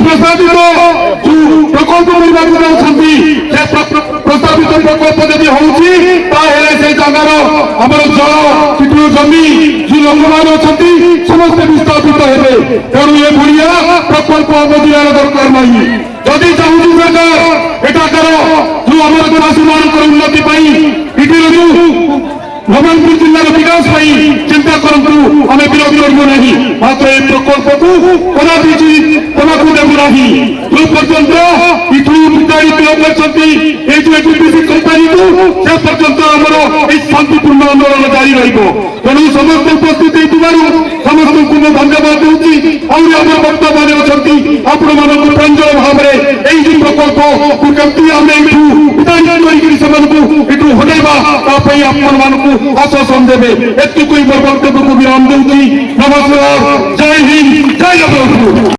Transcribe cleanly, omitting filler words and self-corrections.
প্রস্তাবিত প্রকল্প নির্বাচিত অଛନ୍ତି সে প্রস্তাবিত প্রকল্প যদি হଉଛି তাহলে সেই জায়গার আমার জଳ ସେଠୁ ଜମି যে ଲୋକମାନେ ଅଛନ୍ତି ସମସ୍ତେ ବିସ୍ଥାପିତ ହେବେ। ତେଣୁ ଏଭଳିଆ ପ୍ରକଳ୍ପ ଆମ ଜିଲ୍ଲାର ଦରକାର ନାହିଁ। ଯଦି ଚାହୁଁଛୁ ସରକାର ଏଠାକାର ଯୋଉ ଆମର ଚାଷୀମାନଙ୍କର ଉନ୍ନତି ପାଇଁ ଏଠିର ଯୋଉ ନବରଙ୍ଗପୁର ଜିଲ୍ଲାର ବିକାଶ ପାଇଁ ଚିନ୍ତା କରନ୍ତୁ, ଆମେ ବିରୋଧ କରିବୁ ନାହିଁ। ମାତ୍ର ଏ ପ୍ରକଳ୍ପକୁ କଦାପି ଦେବାକୁ ଦେବୁ ନାହିଁ। ଯୋଉ ପର୍ଯ୍ୟନ୍ତ ଏଠୁ ବିତାଡ଼ିତ କରିଛନ୍ତି এই যে এটিপিসি কোম্পানিକୁ সে পর্যন্ত ଆମର এই শান্তিপূর্ণ আন্দোলন জারি ରହିବ। ତେଣୁ ସମସ୍ତେ ଉପସ୍ଥିତ ହେଇଥିବାରୁ ସମସ୍ତଙ୍କୁ ମୁଁ ଧନ୍ୟବାଦ ଦେଉଛି। ଆହୁରି ଆମର ବକ୍ତାମାନେ ଅଛନ୍ତି, ଆପଣମାନଙ୍କୁ ପ୍ରାଞ୍ଜଳ ଭାବରେ ଏଇ ଯୋଉ ପ୍ରକଳ୍ପକୁ କେମିତି ଆମେ ଏଠୁ ବିତାଡ଼ିତ କରିକି ସେମାନଙ୍କୁ ଏଠୁ ହଟାଇବା ତା ପାଇଁ ଆପଣମାନଙ୍କୁ ଆଶ୍ୱାସନ ଦେବେ। ଏତିକି ମୋର ବକ୍ତବ୍ୟକୁ ବିରାମ ଦେଉଛି। ନମସ୍କାର, ଜୟ ହିନ୍ଦ, ଜୟ ଜଗନ୍ନାଥ।